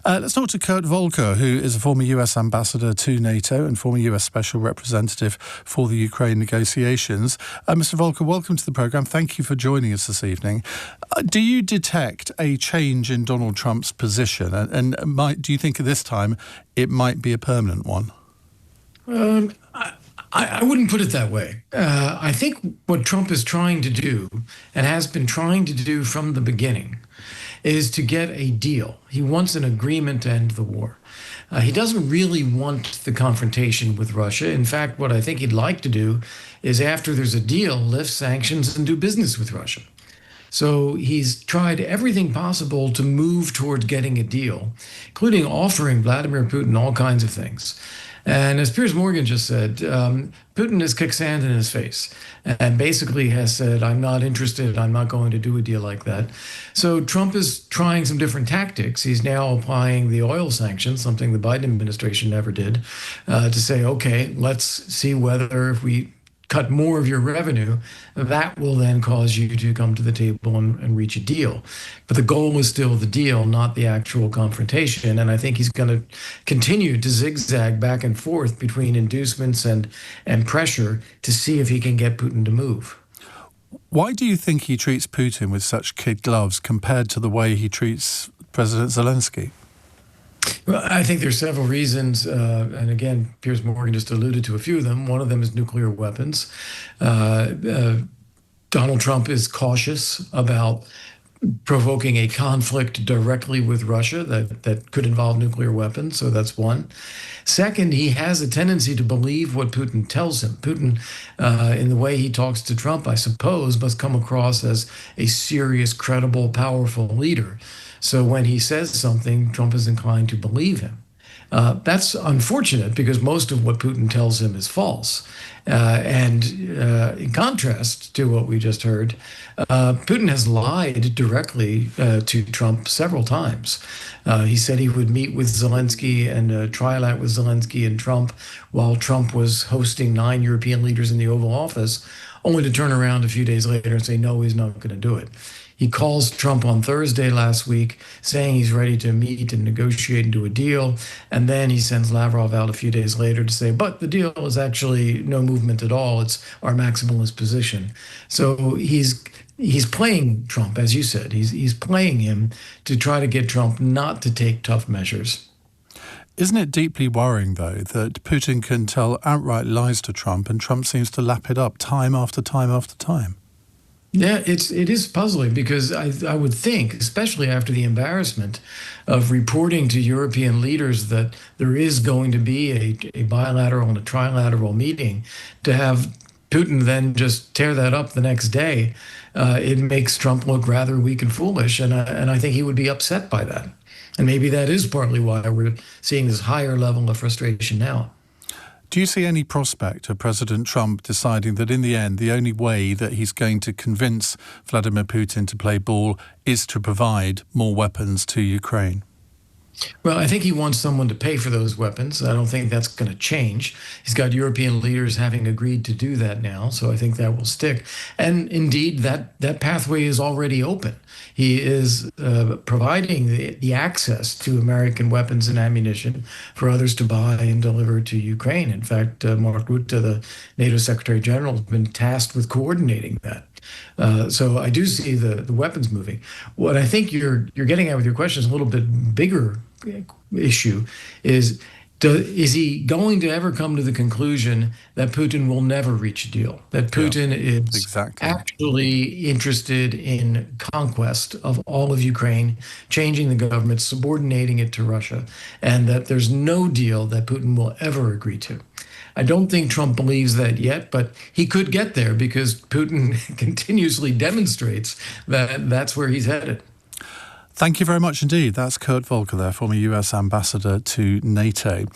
Let's talk to Kurt Volker, who is a former US ambassador to NATO and former US special representative for the Ukraine negotiations. Mr. Volker, welcome to the programme. Thank you for joining us this evening. Do you detect a change in Donald Trump's position? And do you think at this time it might be a permanent one? I wouldn't put it that way. I think what Trump is trying to do, and has been trying to do from the beginning, is to get a deal. He wants an agreement to end the war. He doesn't really want the confrontation with Russia. In fact, what I think he'd like to do is, after there's a deal, lift sanctions and do business with Russia. So he's tried everything possible to move toward getting a deal, including offering Vladimir Putin all kinds of things. And as Piers Morgan just said, Putin has kicked sand in his face and basically has said, I'm not interested, I'm not going to do a deal like that. So Trump is trying some different tactics. He's now applying the oil sanctions, something the Biden administration never did, to say, okay, let's see whether if we cut more of your revenue, that will then cause you to come to the table and reach a deal. But the goal is still the deal, not the actual confrontation. And I think he's going to continue to zigzag back and forth between inducements and pressure to see if he can get Putin to move. Why do you think he treats Putin with such kid gloves compared to the way he treats President Zelensky? Well, I think there's several reasons, and again, Piers Morgan just alluded to a few of them. One of them is nuclear weapons. Donald Trump is cautious about provoking a conflict directly with Russia that could involve nuclear weapons, so that's one. Second, he has a tendency to believe what Putin tells him. Putin, in the way he talks to Trump, I suppose, must come across as a serious, credible, powerful leader. So when he says something, Trump is inclined to believe him. That's unfortunate because most of what Putin tells him is false. And in contrast to what we just heard, Putin has lied directly to Trump several times. He said he would meet with Zelensky and trial with Zelensky and Trump while Trump was hosting 9 European leaders in the Oval Office, only to turn around a few days later and say, no, he's not going to do it. He calls Trump on Thursday last week saying he's ready to meet and negotiate and do a deal. And then he sends Lavrov out a few days later to say, but the deal is actually no movement at all. It's our maximalist position. So he's playing Trump, as you said. He's playing him to try to get Trump not to take tough measures. Isn't it deeply worrying, though, that Putin can tell outright lies to Trump and Trump seems to lap it up time after time after time? Yeah, it is puzzling because I would think, especially after the embarrassment of reporting to European leaders that there is going to be a bilateral and a trilateral meeting, to have Putin then just tear that up the next day, it makes Trump look rather weak and foolish, and I think he would be upset by that. And maybe that is partly why we're seeing this higher level of frustration now. Do you see any prospect of President Trump deciding that in the end, the only way that he's going to convince Vladimir Putin to play ball is to provide more weapons to Ukraine? Well, I think he wants someone to pay for those weapons. I don't think that's going to change. He's got European leaders having agreed to do that now, so I think that will stick. And indeed, that pathway is already open. He is providing the access to American weapons and ammunition for others to buy and deliver to Ukraine. In fact, Mark Rutte, the NATO Secretary General, has been tasked with coordinating that. So I do see the weapons moving. What I think you're getting at with your question is a little bit bigger issue is he going to ever come to the conclusion that Putin will never reach a deal, that Putin is actually interested in conquest of all of Ukraine, changing the government, subordinating it to Russia, and that there's no deal that Putin will ever agree to? I don't think Trump believes that yet, but he could get there because Putin continuously demonstrates that that's where he's headed. Thank you very much indeed. That's Kurt Volker there, former US ambassador to NATO.